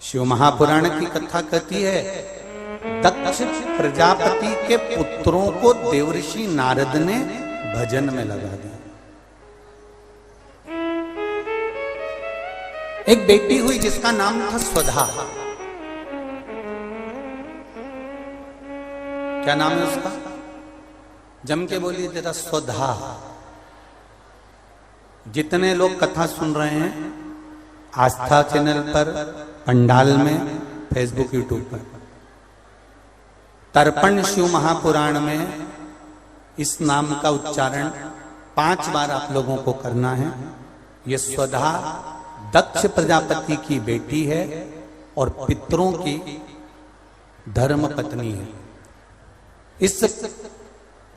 शिव महापुराण की कथा कहती है, दक्ष प्रजापति के पुत्रों को देवऋषि नारद ने भजन में लगा दिया। एक बेटी हुई जिसका नाम था स्वधा। क्या नाम है उसका? जम के बोलिए जरा, स्वधा। जितने लोग कथा सुन रहे हैं आस्था चैनल पर, पंडाल में, फेसबुक यूट्यूब पर, तर्पण शिव महापुराण में इस नाम का उच्चारण 5 बार आप लोगों को करना है। ये स्वधा दक्ष प्रजापति की बेटी है और पितरों की धर्म पत्नी है। इस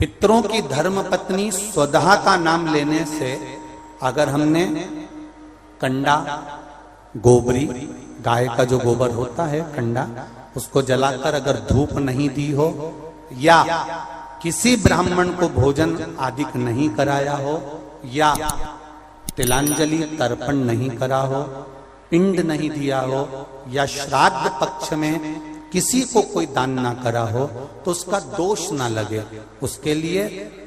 पितरों की धर्म पत्नी स्वधा का नाम लेने से, अगर हमने कंडा, गोबरी, गाय का जो गोबर होता है कंडा, उसको जलाकर अगर धूप नहीं दी हो, या किसी ब्राह्मण को भोजन आदि नहीं कराया हो, या तिलांजलि तर्पण नहीं करा हो, पिंड नहीं दिया हो, या श्राद्ध पक्ष में किसी को कोई दान ना करा हो, तो उसका दोष ना लगे, उसके लिए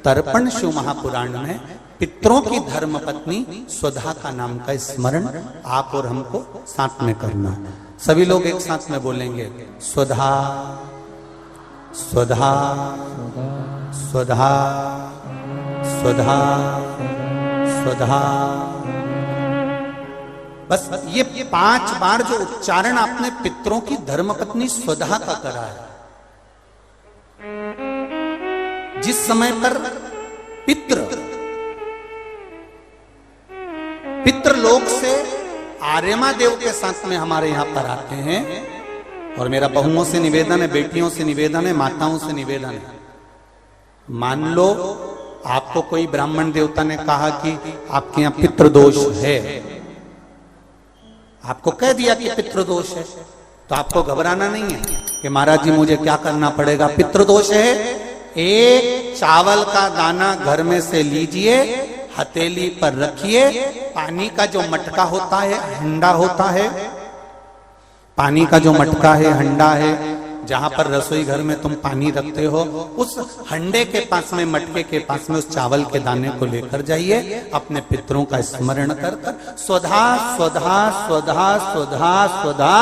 तर्पण शिव महापुराण में पितरों की धर्म पत्नी स्वधा का नाम का स्मरण आप और हमको साथ में करना है। सभी लोग एक साथ में बोलेंगे, स्वधा स्वधा स्वधा स्वधा स्वधा। बस ये 5 बार जो उच्चारण आपने पितरों की धर्मपत्नी स्वधा का करा है, जिस समय पर पितृलोक से आर्यमा देव के साथ में हमारे यहां पर आते हैं। और मेरा बहुओं से निवेदन है, बेटियों से निवेदन है, माताओं से निवेदन है, मान लो आपको कोई ब्राह्मण देवता ने कहा कि आपके यहां पितृदोष है, आपको कह दिया कि पितृदोष है, तो आपको घबराना नहीं है कि महाराज जी मुझे क्या करना पड़ेगा। पितृदोष है, एक चावल का दाना घर में से लीजिए, हथेली पर रखिए, पानी का जो मटका होता है, हंडा होता है, पानी का जो मटका है, हंडा है, जहां पर रसोई घर में तुम पानी रखते हो, उस हंडे के पास में, मटके के पास में उस चावल के दाने को लेकर जाइए, अपने पितरों का स्मरण कर कर स्वधा स्वधा स्वधा स्वधा स्वधा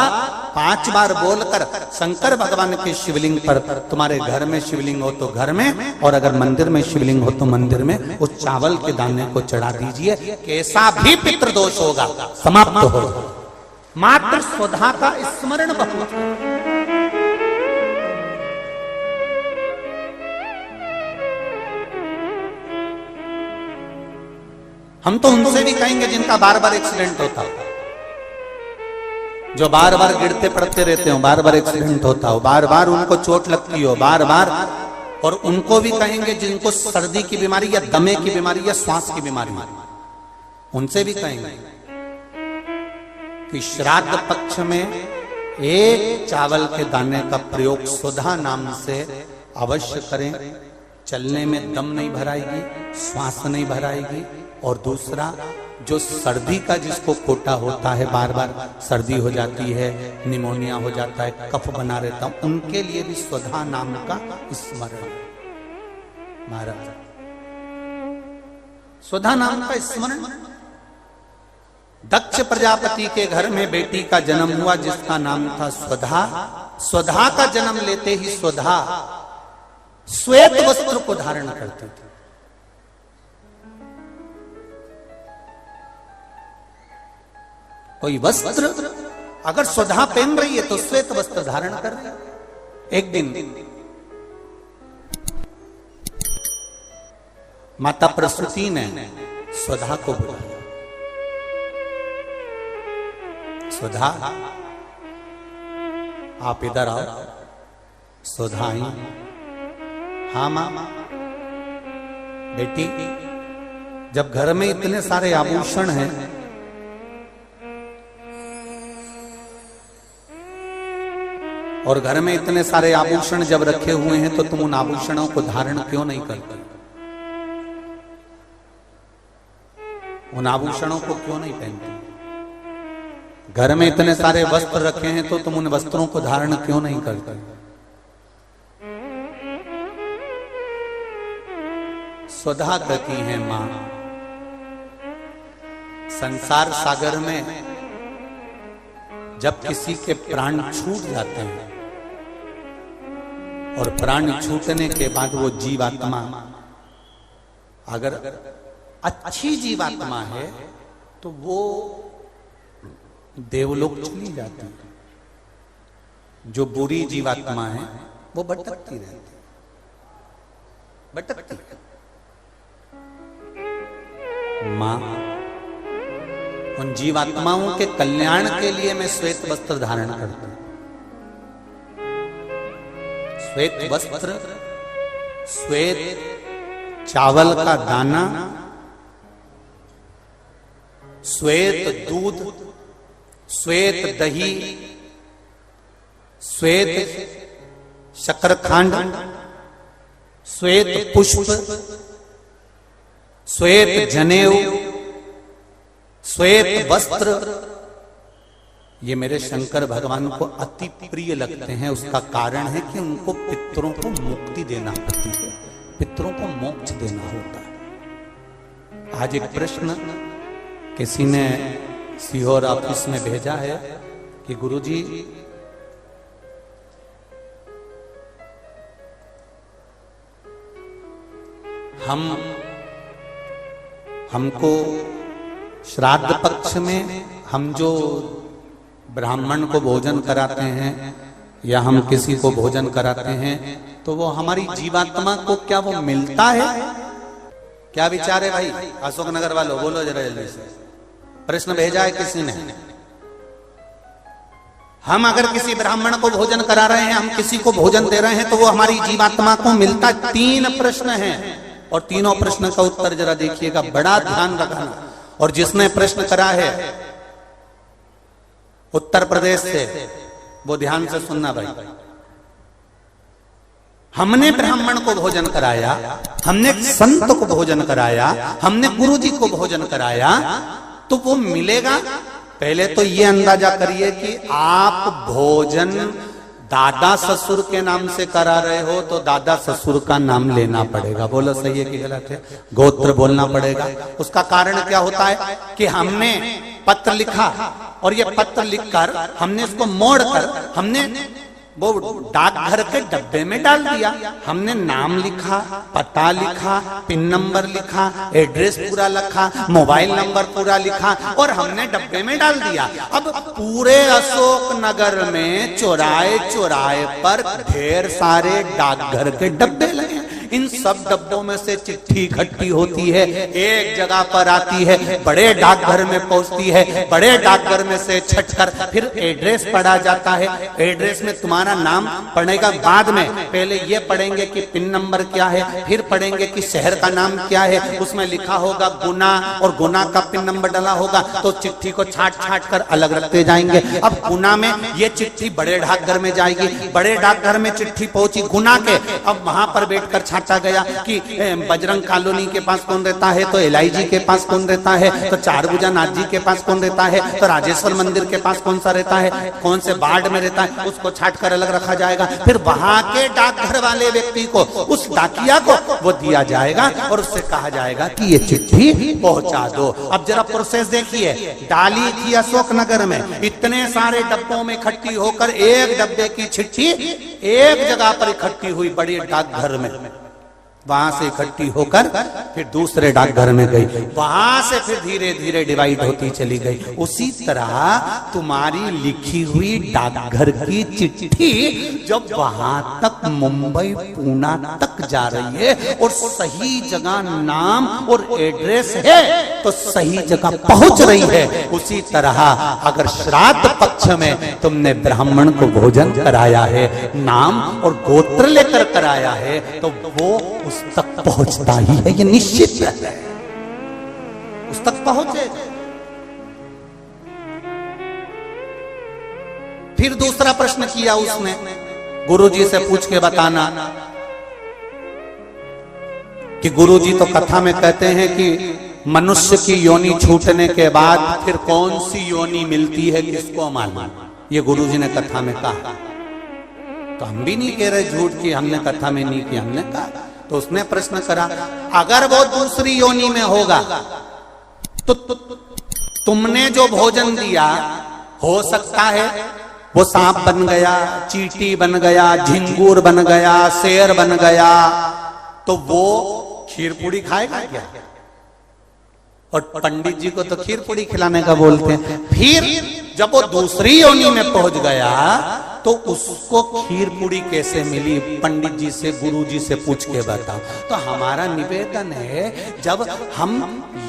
5 बार बोलकर शंकर भगवान के शिवलिंग पर, तुम्हारे घर में शिवलिंग हो तो घर में, और अगर मंदिर में शिवलिंग हो तो मंदिर में, उस चावल के दाने को चढ़ा दीजिए। कैसा भी पितृदोष होगा समाप्त हो, मात्र स्वधा का स्मरण बहुत। हम तो उनसे भी कहेंगे जिनका बार बार एक्सीडेंट होता हो, जो बार बार गिरते पड़ते रहते हो, बार बार एक्सीडेंट होता हो, बार बार उनको चोट लगती हो, बार बार, और उनको भी कहेंगे जिनको सर्दी की बीमारी या दमे की बीमारी या श्वास की बीमारी, उनसे भी कहेंगे कि श्राद्ध पक्ष में एक चावल के दाने का प्रयोग स्वधा नाम से अवश्य करें। चलने में दम नहीं भराएगी, श्वास नहीं भराएगी, और दूसरा जो सर्दी का जिसको कोटा होता है, बार बार सर्दी हो जाती है, निमोनिया हो जाता है, कफ बना रहता है, उनके लिए भी स्वधा नाम का स्मरण। महाराज स्वधा नाम का स्मरण। दक्ष प्रजापति के घर में बेटी का जन्म हुआ जिसका नाम था स्वधा। स्वधा का जन्म लेते ही स्वधा श्वेत वस्त्र को धारण करती थी। कोई वस्त्र अगर स्वधा पहन रही है तो श्वेत वस्त्र धारण कर रही है। एक दिन माता प्रसूति ने स्वधा को बुलाया, स्वधा आप इधर आओ। स्वधा आई, हाँ मां। बेटी, जब घर में इतने सारे आभूषण हैं, और घर में इतने सारे आभूषण जब रखे हुए हैं, तो तुम उन आभूषणों को धारण क्यों नहीं करते? उन आभूषणों को क्यों नहीं पहनते? घर में इतने सारे वस्त्र रखे हैं तो तुम उन वस्त्रों को धारण क्यों नहीं करते? स्वधा कहती है मां, संसार सागर में जब किसी के प्राण छूट जाते हैं और प्राण छूटने के बाद वो जीवात्मा अगर अच्छी जीवात्मा है तो वो देवलोक चली जाती है, जो बुरी जीवात्मा है वो भटकती रहती है, भटकती है। मां, उन जीवात्माओं के कल्याण के लिए मैं श्वेत वस्त्र धारण करता हूं। श्वेत वस्त्र, श्वेत चावल का दाना, श्वेत दूध, श्वेत दही, श्वेत शकरखंड, श्वेत पुष्प, श्वेत जनेऊ, श्वेत वस्त्र, ये मेरे शंकर भगवान को अति प्रिय लगते हैं। उसका कारण है कि उनको पितरों को मुक्ति देना पड़ती है, पितरों को मोक्ष देना होता है। आज एक प्रश्न किसी ने सीहोर ऑफिस में भेजा है कि गुरुजी, हमको श्राद्ध पक्ष में हम जो ब्राह्मण को भोजन कराते हैं या हम किसी को भोजन कराते हैं तो वो हमारी जीवात्मा को क्या वो मिलता है? क्या विचार है भाई? अशोकनगर वालों बोलो जरा जल्दी से। प्रश्न भेजा है किसी ने। हम अगर किसी ब्राह्मण को भोजन करा रहे हैं, हम किसी को भोजन दे रहे हैं तो वो हमारी जीवात्मा को मिलता? 3 प्रश्न हैं और तीनों प्रश्न का उत्तर जरा देखिएगा, बड़ा ध्यान रखना। और जिसने प्रश्न करा है उत्तर प्रदेश से, वो ध्यान से सुनना भाई। हमने ब्राह्मण को भोजन कराया, हमने संत को भोजन कराया, हमने गुरुजी को भोजन कराया, तो वो मिलेगा? पहले तो ये अंदाजा करिए कि आप भोजन दादा ससुर के नाम से करा रहे हो तो दादा ससुर का नाम लेना पड़ेगा। बोलो सही है कि गलत है? गोत्र बोलना पड़ेगा। उसका कारण क्या होता है कि हमने पत्र लिखा और ये पत्र लिखकर हमने इसको मोड़कर हमने वो डाकघर के डब्बे में डाल दिया। हमने नाम लिखा, पता लिखा, पिन नंबर लिखा, एड्रेस पूरा लिखा, मोबाइल नंबर पूरा लिखा और हमने डब्बे में डाल दिया। अब पूरे अशोक नगर में चौराहे चौराहे पर ढेर सारे डाकघर के डब्बे लगे। इन सब डब्बों में से चिट्ठी इकट्ठी होती है, एक जगह पर आती है, बड़े डाकघर में पहुंचती है, बड़े डाकघर में से छटकर फिर एड्रेस पढ़ा जाता है। एड्रेस में तुम्हारा नाम पढ़ेगा बाद में, पहले ये पढ़ेंगे कि पिन नंबर क्या है, फिर पढ़ेंगे कि शहर का नाम क्या है। उसमें लिखा होगा गुना और गुना का पिन नंबर डाला होगा तो चिट्ठी को छाट छाट कर अलग रखते जाएंगे। अब गुना में ये चिट्ठी बड़े डाकघर में जाएगी, बड़े डाकघर में चिट्ठी पहुंची गुना के, अब वहां पर बैठकर छाटा गया कि बजरंग कॉलोनी के पास कौन रहता है, तो एलआईजी के पास कौन रहता है, तो चारभुजा नाथ जी के पास कौन रहता है, तो राजेश्वर मंदिर के पास कौन सा रहता है, कौन से वार्ड में रहता है, उसको छाट कर अलग रखा जाएगा। फिर वहां के डाकघर वाले व्यक्ति को, उस डाकिया को वो दिया जाएगा और उससे कहा जाएगा कि ये चिट्ठी पहुंचा दो। अब जरा प्रोसेस देखिए, डाली थी अशोकनगर में, इतने सारे डब्बों में इकट्ठी होकर एक डब्बे की चिट्ठी एक जगह पर इकट्ठी हुई बड़ी डाकघर में, वहां से इकट्ठी होकर फिर दूसरे डाकघर में गई, वहां से फिर धीरे धीरे डिवाइड होती चली गई। उसी तरह तुम्हारी लिखी हुई डाकघर की चिट्ठी जब वहां तक मुंबई पूना तक जा रही है और सही जगह नाम और एड्रेस है तो सही जगह पहुंच रही है, उसी तरह अगर श्राद्ध पक्ष में तुमने ब्राह्मण को भोजन कराया है, नाम और गोत्र लेकर कराया है, तो वो उस तक पहुंचता ही है, ये निश्चित है, उस तक पहुंचे। फिर दूसरा प्रश्न किया उसने, गुरुजी से पूछ के बताना कि गुरुजी तो कथा में कहते हैं कि मनुष्य की योनि छूटने के बाद फिर कौन सी योनि मिलती है किसको मालूम? ये गुरुजी ने कथा में कहा। तो हम भी नहीं कह रहे झूठ की हमने कथा में नहीं की, हमने कहा। तो उसने प्रश्न करा, अगर वो दूसरी योनि में होगा तो तुमने जो भोजन दिया हो सकता है वो सांप बन गया, चींटी बन गया, झिंगूर बन गया, शेर बन गया, तो वो खीर पूड़ी खाएगा क्या? और पंडित जी को तो खीर पूड़ी खिलाने का बोलते हैं। फिर जब वो दूसरी योनि में पहुंच गया तो उसको खीर पूड़ी कैसे मिली? पंडित जी से, गुरु जी से पूछ के बताओ। तो हमारा निवेदन है, जब हम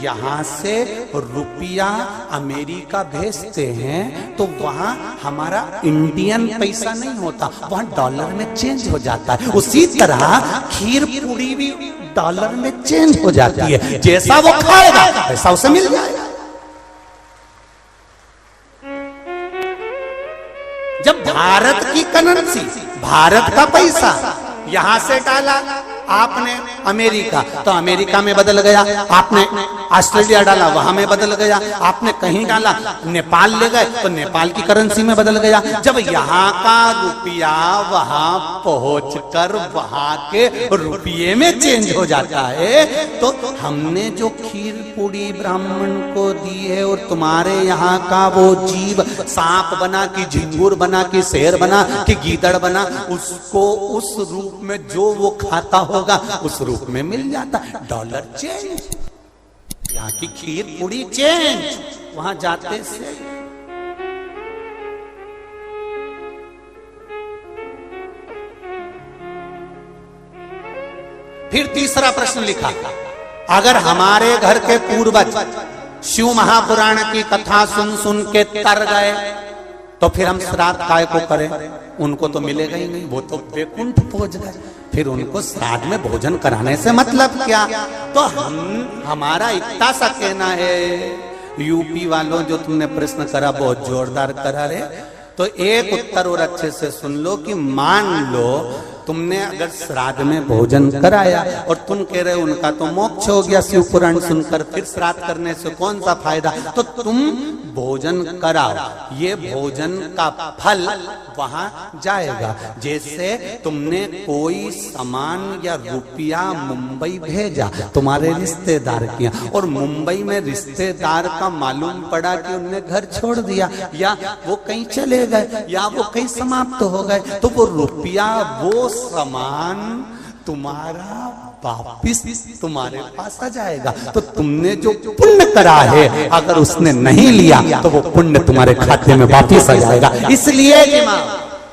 यहां से रुपया अमेरिका भेजते हैं तो वहां हमारा इंडियन पैसा नहीं होता, वहां डॉलर में चेंज हो जाता है। उसी तरह खीर पूड़ी भी डॉलर में चेंज हो जाती है, जैसा वो खाएगा वैसा उसे मिल जाएगा। जब भारत की करेंसी, भारत का पैसा यहां से डाला आपने अमेरिका, तो अमेरिका में बदल गया, आपने ऑस्ट्रेलिया डाला वहां में बदल गया, आपने कहीं डाला नेपाल ले गए तो नेपाल की करेंसी में बदल गया। जब यहाँ का रुपया वहां पहुंचकर वहां के रुपये में चेंज हो जाता है, तो हमने जो खीर पूड़ी ब्राह्मण को दी है और तुम्हारे यहाँ का वो जीव सांप बना कि झिंगुर बना कि शेर बना कि गीदड़ बना, उसको उस रूप में जो वो खाता होगा उस रूप में मिल जाता। डॉलर चेंज, यहाँ की खीर पूड़ी चेंज, वहां जाते से। फिर तीसरा प्रश्न लिखा, अगर हमारे घर के पूर्वज शिव महापुराण की कथा सुन सुन के तर गए तो फिर हम श्राद्ध काय को करें? उनको तो मिलेगा ही नहीं, वो तो वैकुंठ पहुंच गए, फिर उनको श्राद्ध में भोजन कराने से मतलब क्या? तो हमारा इतना सा कहना है, यूपी वालों जो तुमने प्रश्न करा बहुत जोरदार करा रे, तो एक उत्तर और अच्छे से सुन लो कि मान लो तुमने अगर श्राद्ध में भोजन कराया और तुम कह रहे हो उनका तो मोक्ष हो गया शिव पुराण सुनकर, फिर श्राद्ध करने से कौन सा फायदा? तो तुम भोजन कराओ, ये भोजन का फल वहां जाएगा। जैसे तुमने कोई सामान या रुपया मुंबई भेजा तुम्हारे रिश्तेदार किया, और मुंबई में रिश्तेदार का मालूम पड़ा कि उनने घर छोड़ दिया या वो कहीं चले गए या वो कहीं समाप्त हो गए, तो वो रुपया वो सामान तुम्हारा वापिस तुम्हारे पास आ जाएगा। तो तुमने जो पुण्य करा है अगर उसने नहीं लिया तो वो पुण्य तुम्हारे खाते में वापिस आ जाएगा। इसलिए